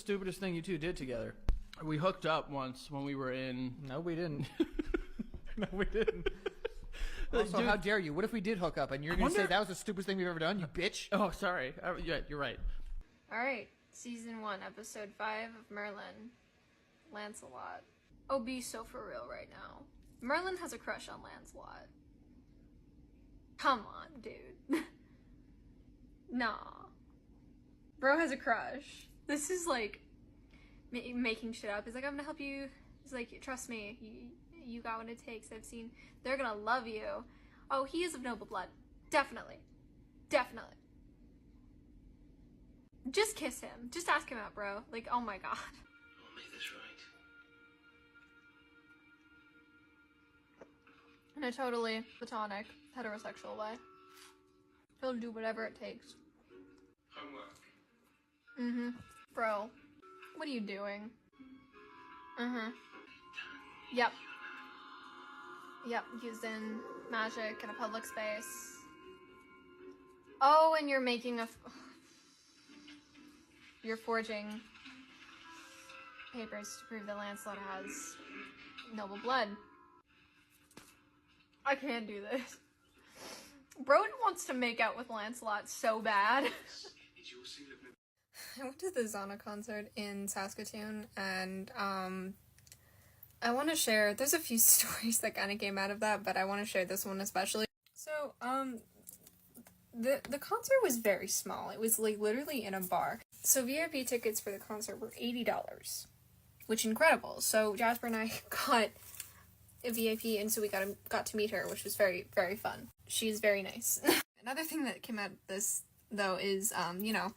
stupidest thing you two did together? We hooked up once when we were in... No, we didn't. No, we didn't. Also, dude, how dare you? What if we did hook up and you're going to say that was the stupidest thing we've ever done, you bitch? Oh, sorry. Yeah, you're right. Alright, Season 1, Episode 5 of Merlin. Lancelot. Oh, be so for real right now. Merlin has a crush on Lancelot. Come on, dude. Nah. Bro has a crush. This is like making shit up. He's like, I'm gonna help you. He's like, trust me. You got what it takes. I've seen. They're gonna love you. Oh, he is of noble blood. Definitely. Definitely. Just kiss him. Just ask him out, bro. Like, oh my god. I'll make this right. In a totally platonic, heterosexual way. He'll do whatever it takes. Homework. Mm-hmm. Bro, what are you doing? Mm-hmm. Yep. Yep, using magic in a public space. Oh, and you're making a... You're forging papers to prove that Lancelot has noble blood. I can't do this. Bro wants to make out with Lancelot so bad. I went to the Zanna concert in Saskatoon, and I want to share, there's a few stories that kind of came out of that, but I want to share this one especially. So, the concert was very small. It was like literally in a bar. So VIP tickets for the concert were $80, which incredible. So Jasper and I got a VIP, and so we got to meet her, which was very, very fun. She's very nice. Another thing that came out of this, though, is, you know,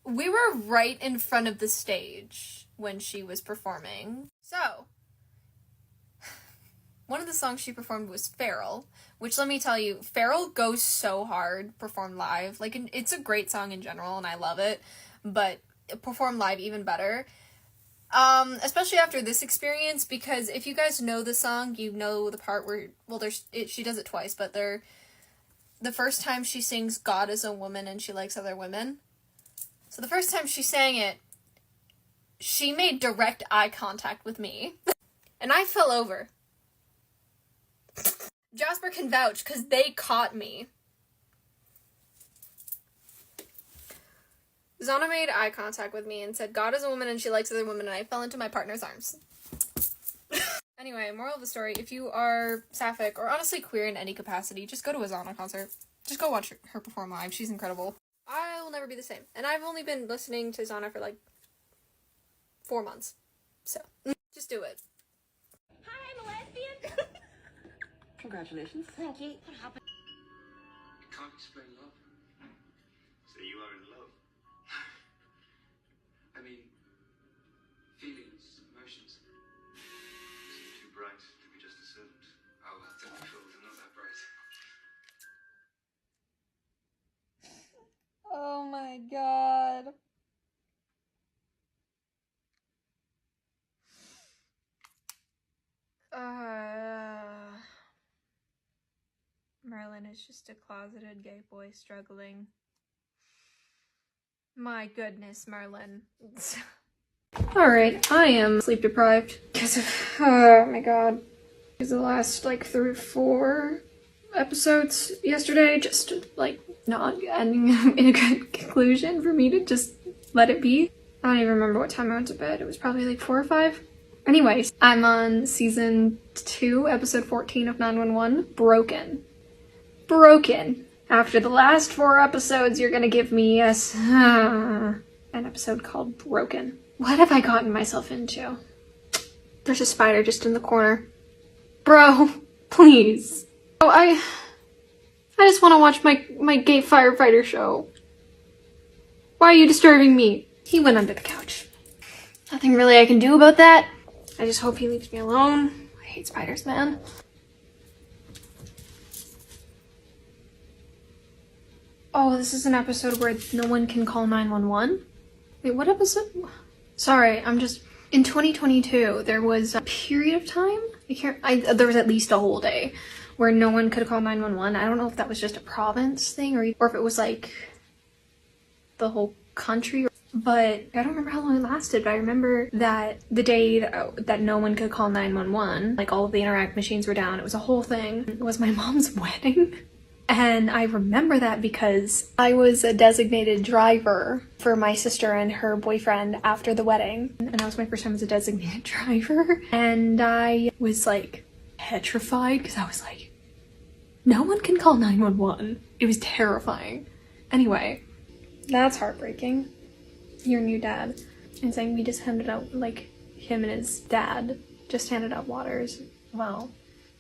we were right in front of the stage when she was performing. So, one of the songs she performed was Feral, which, let me tell you, Feral goes so hard performed live. Like, it's a great song in general, and I love it, but performed live even better. Especially after this experience, because if you guys know the song, you know the part where, well, she does it twice, but the first time she sings God is a woman and she likes other women. So the first time she sang it, she made direct eye contact with me, and I fell over. Jasper can vouch, because they caught me. Zanna made eye contact with me and said, God is a woman and she likes other women, and I fell into my partner's arms. Anyway, moral of the story, if you are sapphic, or honestly queer in any capacity, just go to a Zanna concert. Just go watch her perform live. She's incredible. I will never be the same. And I've only been listening to Zanna for like 4 months. So, just do it. Hi, I'm a lesbian. Congratulations. Thank you. What happened? You can't explain love. So you are in love. I mean, feelings, emotions. Seem too bright to be just a servant. I'll have to be told I'm not that bright. Oh my god. Merlin is just a closeted gay boy struggling. My goodness, Merlin. Alright, I am sleep deprived because of, oh my god. Because the last, like, 3 or 4 episodes yesterday just, like, not ending in a good conclusion for me to just let it be. I don't even remember what time I went to bed. It was probably like 4 or 5. Anyways, I'm on season 2, episode 14 of 911, Broken. Broken. After the last 4 episodes, you're gonna give me an episode called Broken. What have I gotten myself into? There's a spider just in the corner. Bro, please. Oh, I just want to watch my gay firefighter show. Why are you disturbing me? He went under the couch. Nothing really I can do about that. I just hope he leaves me alone. I hate spiders, man. Oh, this is an episode where no one can call 911? Wait, what episode? Sorry, I'm just... In 2022, there was a period of time, there was at least a whole day, where no one could call 911. I don't know if that was just a province thing, or if it was like the whole country. But I don't remember how long it lasted, but I remember that the day that no one could call 911, like all of the Interact machines were down, it was a whole thing. It was my mom's wedding. And I remember that because I was a designated driver for my sister and her boyfriend after the wedding. And that was my first time as a designated driver. And I was like petrified because I was like, no one can call 911. It was terrifying. Anyway, that's heartbreaking. Your new dad. And saying we just handed out, like, him and his dad just handed out waters while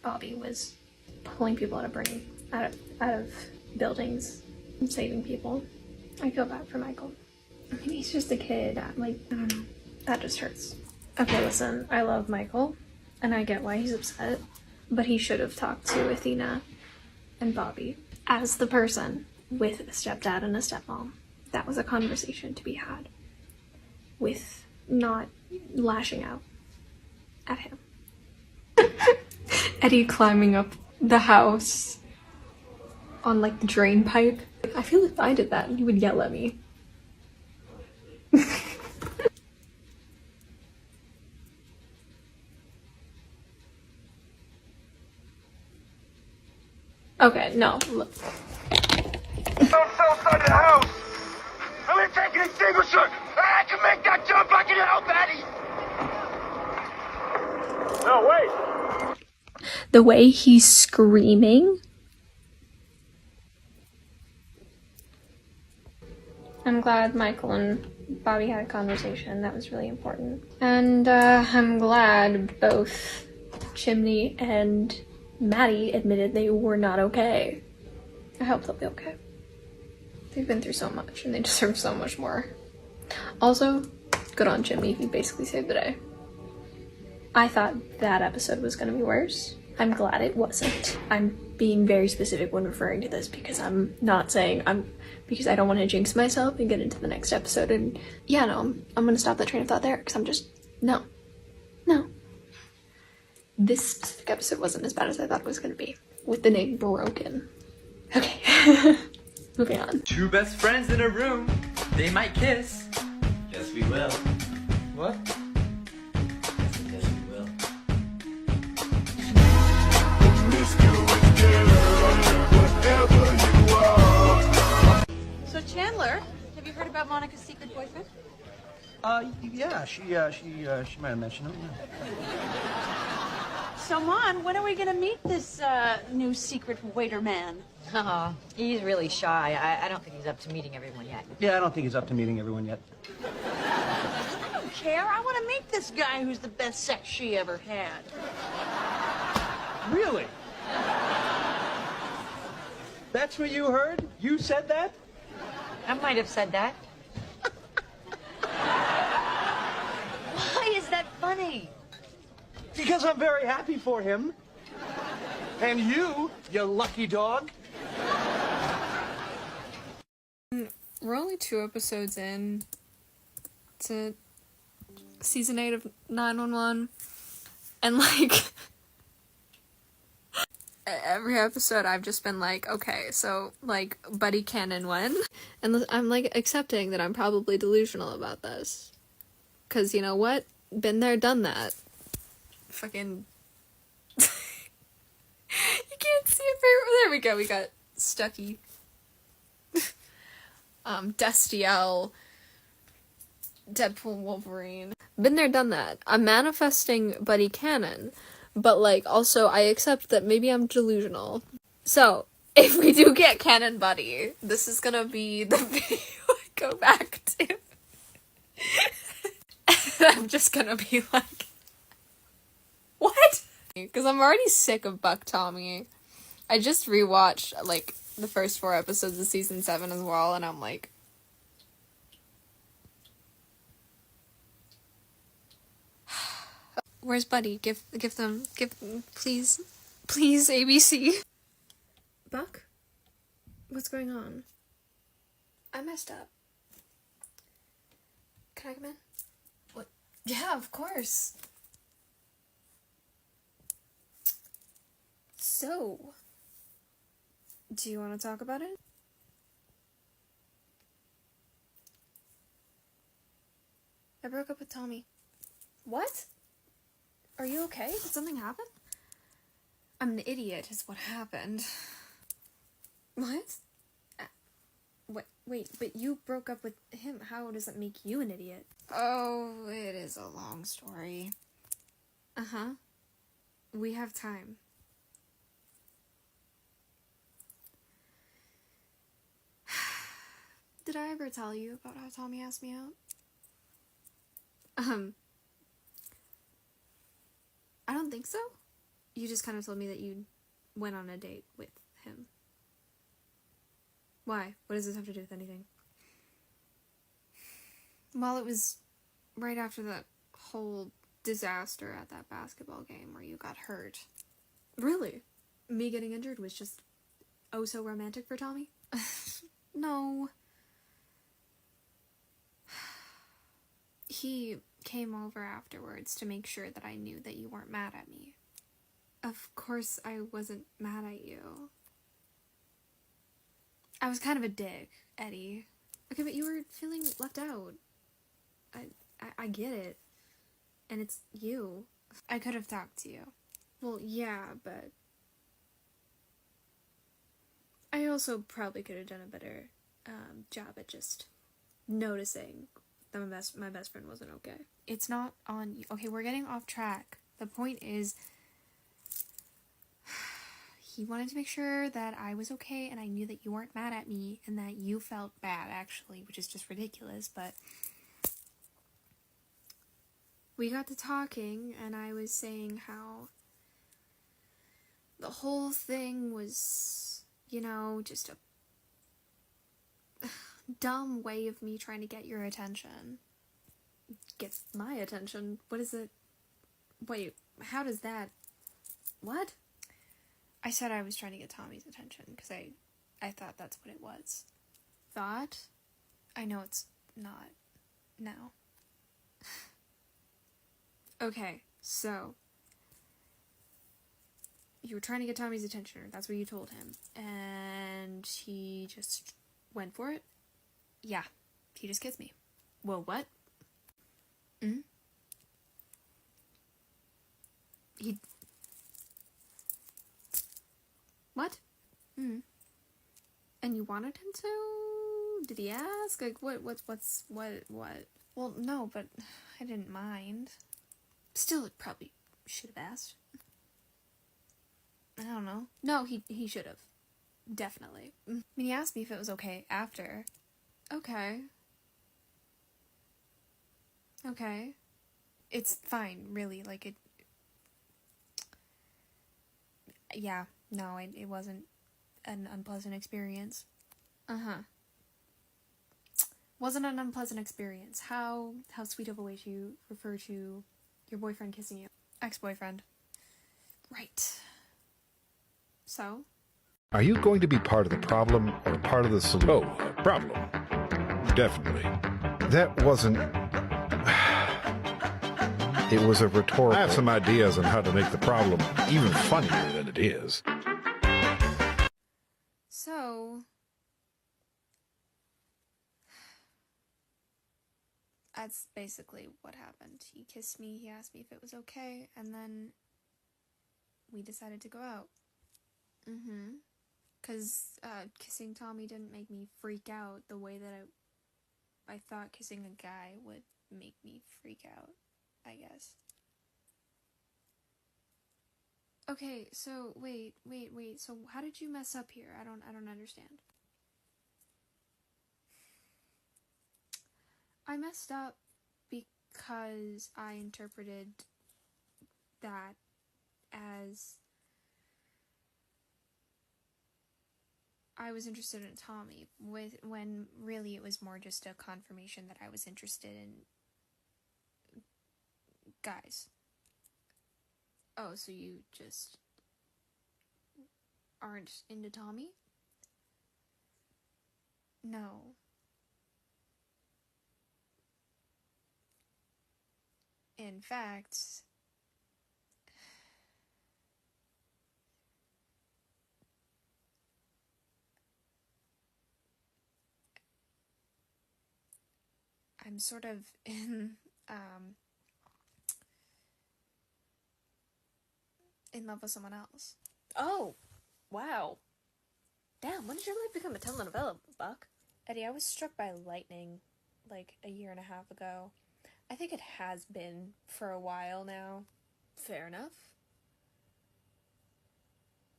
Bobby was pulling people out of buildings and saving people. I feel bad for Michael. I mean, he's just a kid. Like, I don't know. That just hurts. Okay, listen, I love Michael, and I get why he's upset, but he should have talked to Athena and Bobby as the person with a stepdad and a stepmom. That was a conversation to be had with not lashing out at him. Eddie climbing up the house on like the drain pipe. I feel if I did that, he would yell at me. Okay, no, look. Don't outside the house! I'm gonna take an extinguisher! I can make that jump! I can help, Maddie! No, wait! The way he's screaming. I'm glad Michael and Bobby had a conversation. That was really important. And I'm glad both Chimney and Maddie admitted they were not okay. I hope they'll be okay. They've been through so much and they deserve so much more. Also, good on Chimney, he basically saved the day. I thought that episode was gonna be worse. I'm glad it wasn't. I'm being very specific when referring to this because I'm not saying because I don't want to jinx myself and get into the next episode and yeah, no, I'm gonna stop that train of thought there because I'm just, no. This specific episode wasn't as bad as I thought it was gonna be with the name Broken. Okay, moving on. Two best friends in a room. They might kiss. Yes, we will. What? Yes, we will. So Chandler, have you heard about Monica's secret boyfriend? Yeah, she might have mentioned him. Yeah. So Mon, when are we gonna meet this new secret waiter man? Oh, he's really shy. I don't think he's up to meeting everyone yet. Yeah, I don't think he's up to meeting everyone yet. I don't care. I want to meet this guy who's the best sex she ever had. Really? That's what you heard? You said that? I might have said that. Why is that funny? Because I'm very happy for him. And you lucky dog. We're only 2 episodes in to season 8 of 911, and like every episode I've just been like, okay, so like Buddy Cannon won, and I'm like accepting that I'm probably delusional about this, cause you know what, been there, done that. Fucking you can't see it very. There we go, we got Stucky. Destiel, Deadpool, Wolverine. Been there, done that. I'm manifesting Buddy Cannon, but like also I accept that maybe I'm delusional. So if we do get Cannon Buddy, this is gonna be the video I go back to. And I'm just gonna be like, what? Because I'm already sick of Buck Tommy. I just rewatched like the first 4 episodes of season 7 as well, and I'm like, where's Buddy? Give them, please, ABC. Buck? What's going on? I messed up. Can I come in? What? Yeah, of course. So, do you want to talk about it? I broke up with Tommy. What? Are you okay? Did something happen? I'm an idiot is what happened. What? Wait, but you broke up with him. How does that make you an idiot? Oh, it is a long story. Uh-huh. We have time. Did I ever tell you about how Tommy asked me out? I don't think so. You just kind of told me that you went on a date with him. Why? What does this have to do with anything? Well, it was right after that whole disaster at that basketball game where you got hurt. Really? Me getting injured was just oh so romantic for Tommy? No. He came over afterwards to make sure that I knew that you weren't mad at me. Of course I wasn't mad at you. I was kind of a dick, Eddie. Okay, but you were feeling left out. I get it. And it's you. I could have talked to you. Well, yeah, but I also probably could have done a better job at just noticing that my best friend wasn't okay. It's not on you. Okay, we're getting off track. The point is, he wanted to make sure that I was okay and I knew that you weren't mad at me and that you felt bad, actually, which is just ridiculous, but we got to talking and I was saying how the whole thing was, you know, just a dumb way of me trying to get your attention. Get my attention? What is it? Wait, how does that... What? I said I was trying to get Tommy's attention because I thought that's what it was. Thought? I know it's not now. Okay, so you were trying to get Tommy's attention, or that's what you told him, and he just went for it? Yeah, he just kissed me. Well, what? What? And you wanted him to? Did he ask? Like, what? Well, no, but I didn't mind. Still, it probably should have asked. I don't know. No, he should have. Definitely. I mean, he asked me if it was okay after. Okay. Okay. It's fine, really. Like, it... Yeah. No, it wasn't an unpleasant experience. Wasn't an unpleasant experience. How sweet of a way to refer to your boyfriend kissing you. Ex-boyfriend. Right. So? Are you going to be part of the problem or part of the solution? Oh, problem. Definitely. That wasn't... It was a rhetorical... I have some ideas on how to make the problem even funnier than it is. So... That's basically what happened. He kissed me, he asked me if it was okay, and then we decided to go out. Because kissing Tommy didn't make me freak out the way that I thought kissing a guy would make me freak out, I guess. Okay, so wait. So how did you mess up here? I don't understand. I messed up because I interpreted that as I was interested in Tommy, when really it was more just a confirmation that I was interested in guys. Oh, so you just aren't into Tommy? No. In fact, I'm sort of in in love with someone else. Oh, wow. Damn, when did your life become a telenovela, Buck? Eddie, I was struck by lightning like a year and a half ago. I think it has been for a while now. Fair enough.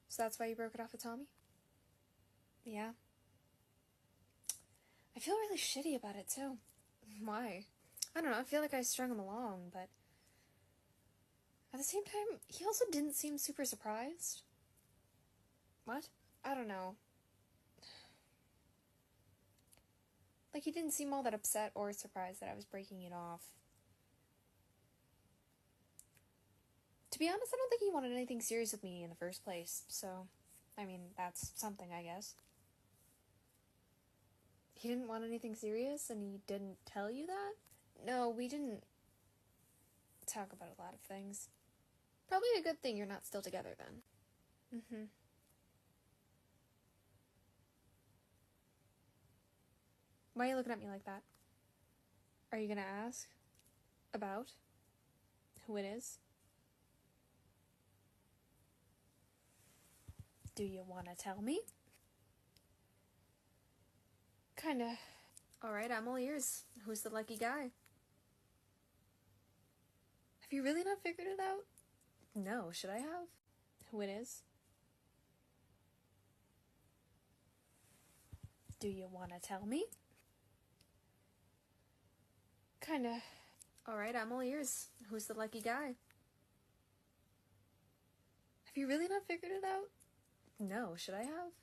So that's why you broke it off with Tommy? Yeah. I feel really shitty about it, too. Why? I don't know, I feel like I strung him along, but at the same time, he also didn't seem super surprised. What? I don't know. Like, he didn't seem all that upset or surprised that I was breaking it off. To be honest, I don't think he wanted anything serious with me in the first place, so, I mean, that's something, I guess. He didn't want anything serious, and he didn't tell you that? No, we didn't talk about a lot of things. Probably a good thing you're not still together then. Mm-hmm. Why are you looking at me like that? Are you gonna ask about who it is? Do you want to tell me? Kinda. Alright, I'm all ears. Who's the lucky guy? Have you really not figured it out? No, should I have? Who it is? Do you want to tell me? Kinda. Alright, I'm all ears. Who's the lucky guy? Have you really not figured it out? No, should I have?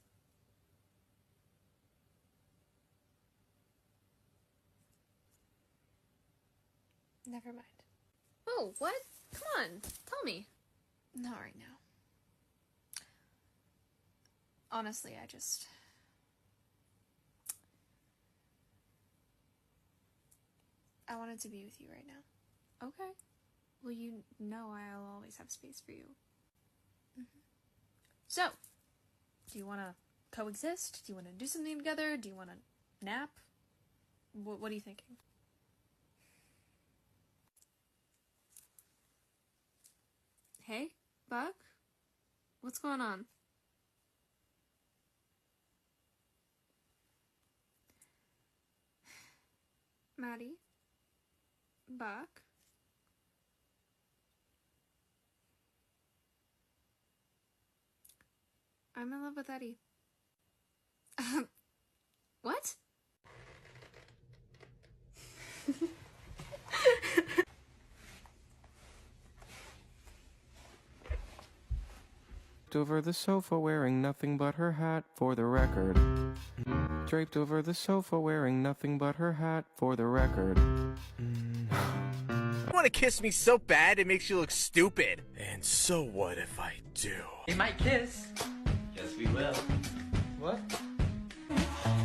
Never mind. Oh, what? Come on, tell me. Not right now. Honestly, I wanted to be with you right now. Okay. Well, you know I'll always have space for you. Mm-hmm. So, do you want to coexist? Do you want to do something together? Do you want to nap? What are you thinking? Hey, Buck? What's going on? Maddie? Buck? I'm in love with Eddie. What? Over the sofa wearing nothing but her hat for the record. Draped over the sofa wearing nothing but her hat for the record. You want to kiss me so bad it makes you look stupid. And so what if I do? They might kiss. Yes, we will. What?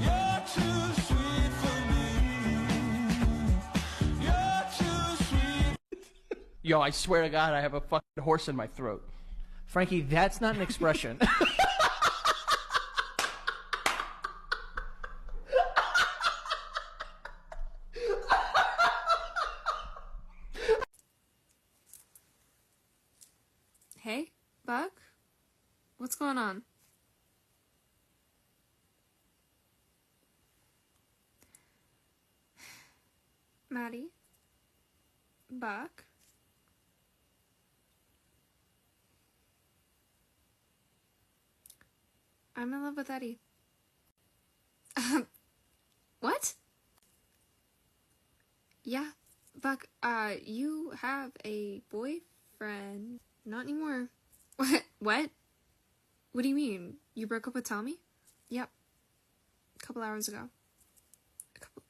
You're too sweet for me. You're too sweet. Yo, I swear to God, I have a fucking horse in my throat. Frankie, that's not an expression. Hey, Buck? What's going on? Maddie? Buck? I'm in love with Eddie. What? Yeah, Buck, you have a boyfriend. Not anymore. What? What? What do you mean? You broke up with Tommy? Yep. A couple hours ago.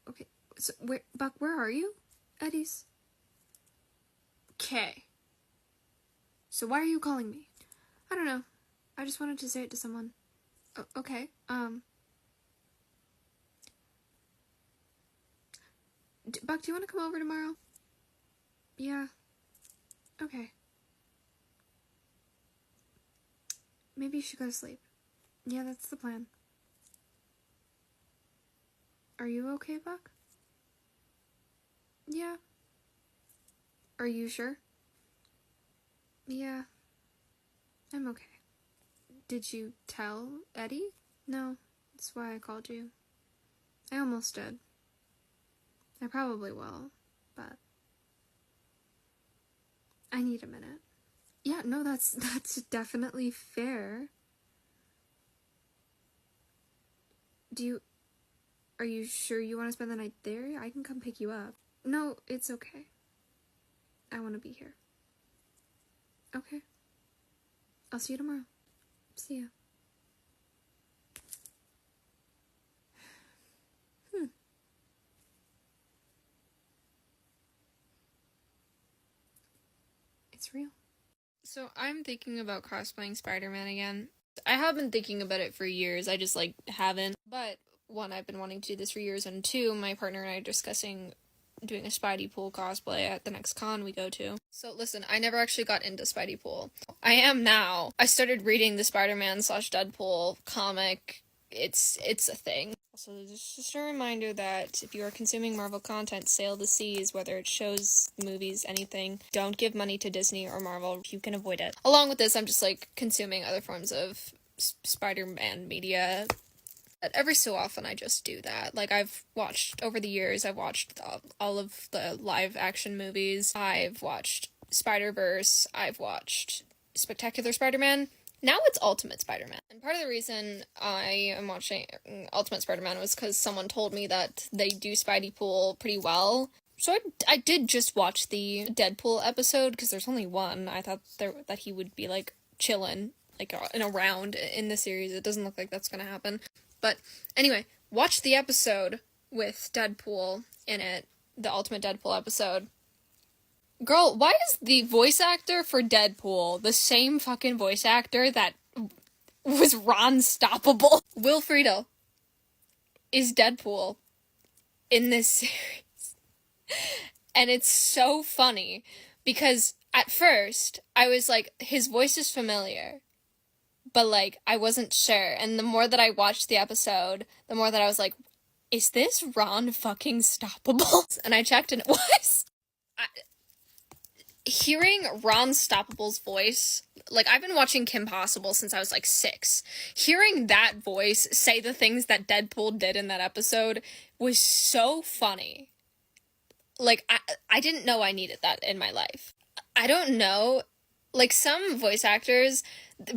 Okay. So, Buck, where are you? Eddie's. Okay. So why are you calling me? I don't know. I just wanted to say it to someone. Okay, Buck, do you want to come over tomorrow? Yeah. Okay. Maybe you should go to sleep. Yeah, that's the plan. Are you okay, Buck? Yeah. Are you sure? Yeah. I'm okay. Did you tell Eddie? No, that's why I called you. I almost did. I probably will, but I need a minute. Yeah, no, that's definitely fair. Are you sure you want to spend the night there? I can come pick you up. No, it's okay. I want to be here. Okay. I'll see you tomorrow. See ya. It's real. So I'm thinking about cosplaying Spider-Man again. I have been thinking about it for years. I just, haven't. But, one, I've been wanting to do this for years, and two, my partner and I are discussing doing a Spidey Pool cosplay at the next con we go to. So, listen, I never actually got into Spidey Pool. I am now. I started reading the Spider-Man/Deadpool comic. It's a thing. Also, just a reminder that if you are consuming Marvel content, sail the seas, whether it shows, movies, anything. Don't give money to Disney or Marvel if you can avoid it. Along with this, I'm just, consuming other forms of Spider-Man media. But every so often, I just do that. Over the years, I've watched all of the live-action movies. I've watched Spider-Verse. I've watched Spectacular Spider-Man. Now it's Ultimate Spider-Man. And part of the reason I am watching Ultimate Spider-Man was because someone told me that they do Spidey Pool pretty well. So I did just watch the Deadpool episode, because there's only one. I thought that he would be, chilling, in a round in the series. It doesn't look like that's gonna happen. But anyway, watch the episode with Deadpool in it, the Ultimate Deadpool episode. Girl, why is the voice actor for Deadpool the same fucking voice actor that was Ron Stoppable? Will Friedle is Deadpool in this series. And it's so funny, because at first, I was like, his voice is familiar, but, I wasn't sure. And the more that I watched the episode, the more that I was like, is this Ron fucking Stoppable? And I checked, and it was. Hearing Ron Stoppable's voice, I've been watching Kim Possible since I was 6. Hearing that voice say the things that Deadpool did in that episode was so funny. I didn't know I needed that in my life. I don't know, some voice actors,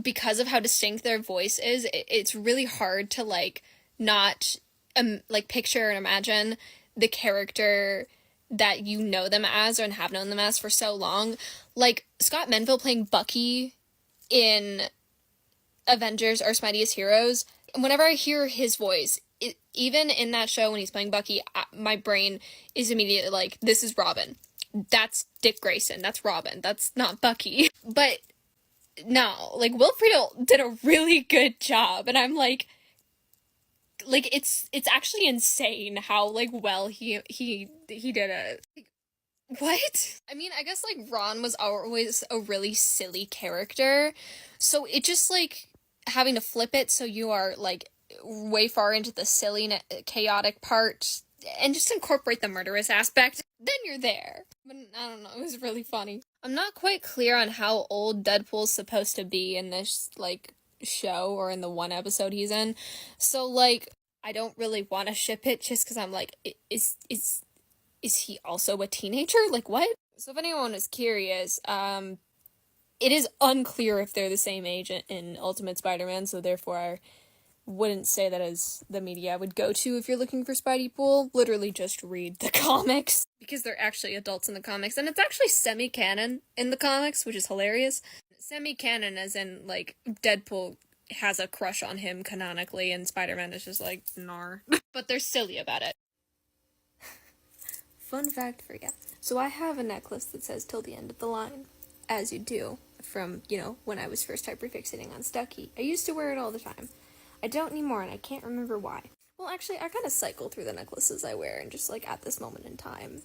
because of how distinct their voice is, it's really hard to, not, picture and imagine the character that you know them as and have known them as for so long. Scott Menville playing Bucky in Avengers or Mightiest Heroes. Whenever I hear his voice, even in that show when he's playing Bucky, my brain is immediately this is Robin. That's Dick Grayson. That's Robin. That's not Bucky. But no, Will Friedle did a really good job, and I'm it's actually insane how well he did it. What? I mean, I guess Ron was always a really silly character, so it just having to flip it so you are way far into the silly chaotic part and just incorporate the murderous aspect, then you're there. But I don't know, it was really funny. I'm not quite clear on how old Deadpool's supposed to be in this show or in the one episode he's in, so I don't really want to ship it just because I'm is he also a teenager? What? So if anyone is curious, it is unclear if they're the same age in Ultimate Spider-Man, so therefore I wouldn't say that as the media I would go to if you're looking for Spidey Pool. Literally just read the comics, because they're actually adults in the comics, and it's actually semi-canon in the comics, which is hilarious. Semi-canon as in, Deadpool has a crush on him canonically, and Spider-Man is just nar. But they're silly about it. Fun fact for ya. So I have a necklace that says "till the end of the line," as you do, from, when I was first hyperfixating on Stucky. I used to wear it all the time. I don't anymore, and I can't remember why. Well, actually, I kind of cycle through the necklaces I wear, and just, at this moment in time,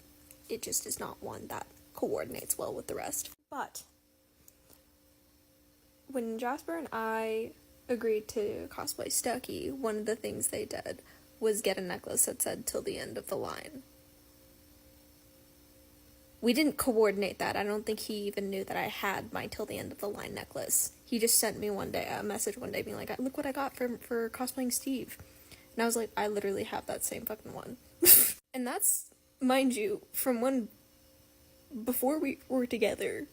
it just is not one that coordinates well with the rest. But when Jasper and I agreed to cosplay Stucky, one of the things they did was get a necklace that said "till the end of the line." we didn't coordinate that. I don't think he even knew that I had my Till the End of the Line necklace. He just sent me a message one day being like, look what I got for cosplaying Steve. And I was like, I literally have that same fucking one. And that's, mind you, from when, before we were together.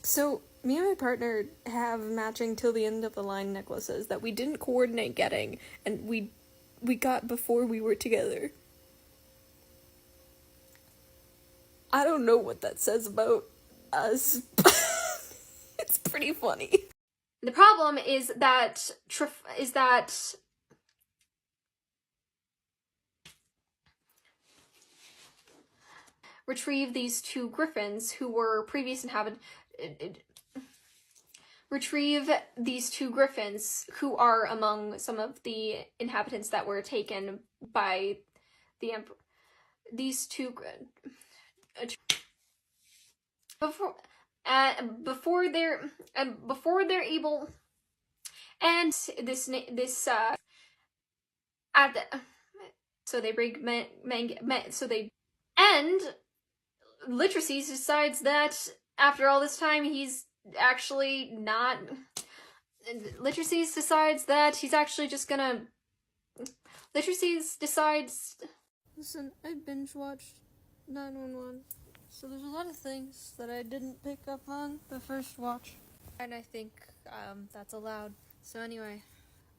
So, me and my partner have matching Till the End of the Line necklaces that we didn't coordinate getting, and we got before we were together. I don't know what that says about us, but it's pretty funny. The problem is that retrieve these two griffins who were previous retrieve these two griffins who are among some of the inhabitants that were taken by the emperor. These two before they're able, and so they bring and Literacies decides that after all this time he's actually not. Literacies decides that he's actually just gonna. Literacies decides. Listen, I binge watched 911, so there's a lot of things that I didn't pick up on the first watch, and I think that's allowed. So anyway,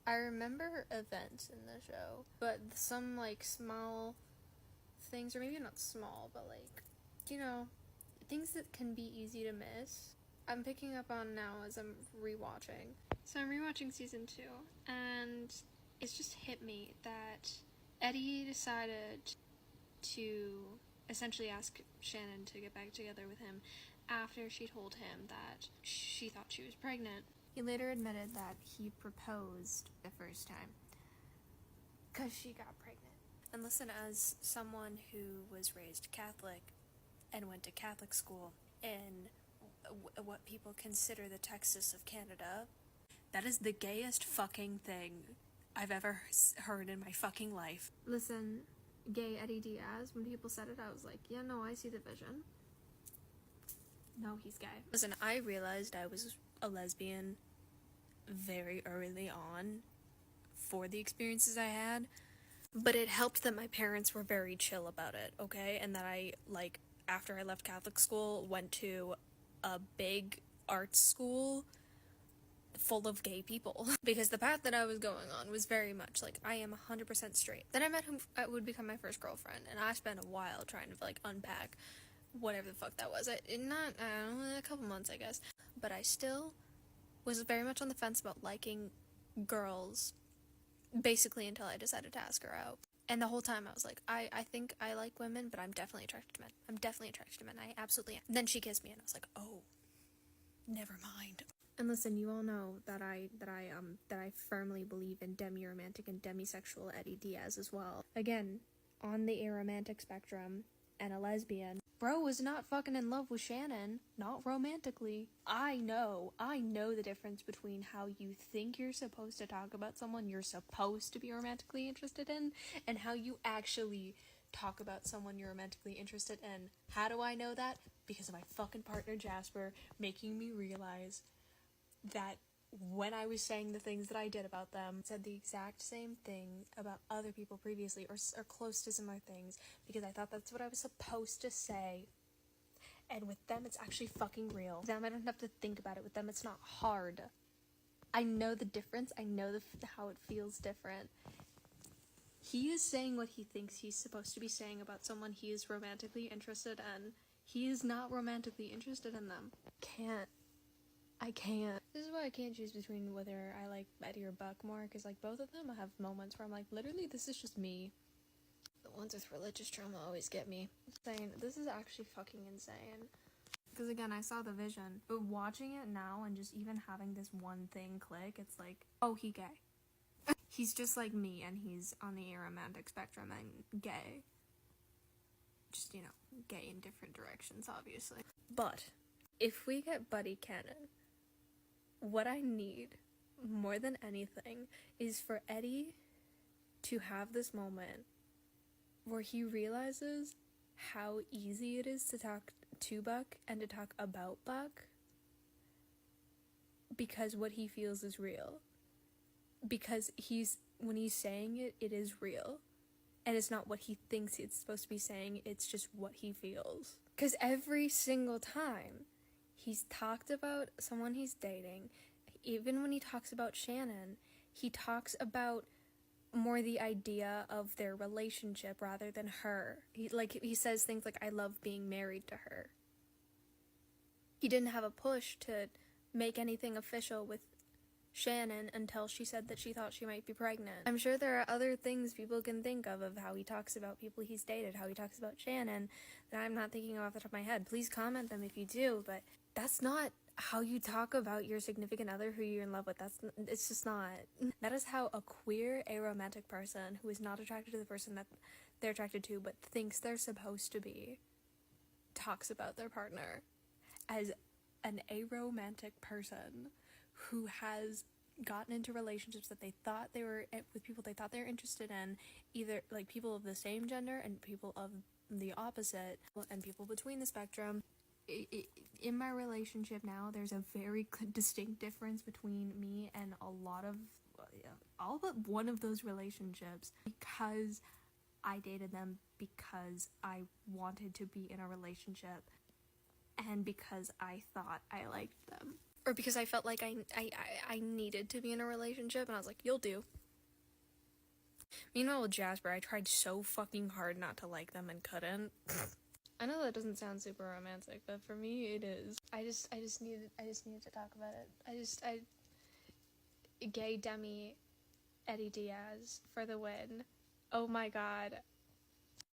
I remember events in the show, but some like small things, or maybe not small, but like, you know, things that can be easy to miss, I'm picking up on now as I'm rewatching. So I'm rewatching season 2, and it's just hit me that Eddie decided to essentially ask Shannon to get back together with him after she told him that she thought she was pregnant. He later admitted that he proposed the first time because she got pregnant. And listen, as someone who was raised Catholic and went to Catholic school in what people consider the Texas of Canada, that is the gayest fucking thing I've ever heard in my fucking life. Listen, gay Eddie Diaz, when people said it, I was like, yeah, no, I see the vision. No, he's gay. Listen, I realized I was a lesbian very early on for the experiences I had, but it helped that my parents were very chill about it, okay? And that I, like, after I left Catholic school, went to a big arts school full of gay people. Because the path that I was going on was very much like, I am 100% straight. Then I met who would become my first girlfriend, and I spent a while trying to, like, unpack whatever the fuck that was. I don't know, a couple months, I guess. But I still was very much on the fence about liking girls, basically until I decided to ask her out. And the whole time I was like, I think I like women, but I'm definitely attracted to men. I'm definitely attracted to men. I absolutely am. Then she kissed me, and I was like, oh, never mind. And listen, you all know that I firmly believe in demi-romantic and demisexual Eddie Diaz as well. Again, on the aromantic spectrum and a lesbian. Bro was not fucking in love with Shannon, not romantically. I know the difference between how you think you're supposed to talk about someone you're supposed to be romantically interested in, and how you actually talk about someone you're romantically interested in. How do I know that? Because of my fucking partner Jasper making me realize that when I was saying the things that I did about them, said the exact same thing about other people previously, or close to similar things, because I thought that's what I was supposed to say. And with them, it's actually fucking real. With them, I don't have to think about it. With them, it's not hard. I know the difference. I know how it feels different. He is saying what he thinks he's supposed to be saying about someone he is romantically interested in. He is not romantically interested in them. I can't. This is why I can't choose between whether I like Eddie or Buck more, because, like, both of them have moments where I'm like, literally, this is just me. The ones with religious trauma always get me. Saying, this is actually fucking insane. Because, again, I saw the vision, but watching it now and just even having this one thing click, it's like, oh, he gay. He's just like me, and he's on the aromantic spectrum and gay. Just, you know, gay in different directions, obviously. But if we get buddy canon, what I need more than anything is for Eddie to have this moment where he realizes how easy it is to talk to Buck and to talk about Buck, because what he feels is real. Because when he's saying it, it is real. And it's not what he thinks it's supposed to be saying, it's just what he feels. Because every single time he's talked about someone he's dating, even when he talks about Shannon, he talks about more the idea of their relationship rather than her. He says things like, I love being married to her. He didn't have a push to make anything official with Shannon until she said that she thought she might be pregnant. I'm sure there are other things people can think of how he talks about people he's dated, how he talks about Shannon, that I'm not thinking of off the top of my head. Please comment them if you do, but that's not how you talk about your significant other who you're in love with. It's just not. That is how a queer, aromantic person who is not attracted to the person that they're attracted to but thinks they're supposed to be talks about their partner. As an aromantic person who has gotten into relationships that they thought they were with people they thought they were interested in, either like people of the same gender and people of the opposite and people between the spectrum. In my relationship now, there's a very distinct difference between me and all but one of those relationships, because I dated them because I wanted to be in a relationship and because I thought I liked them. Or because I felt like I needed to be in a relationship, and I was like, you'll do. Meanwhile with Jasper, I tried so fucking hard not to like them and couldn't. I know that doesn't sound super romantic, but for me it is. I just needed to talk about it. Gay Demi Eddie Diaz for the win. Oh my god.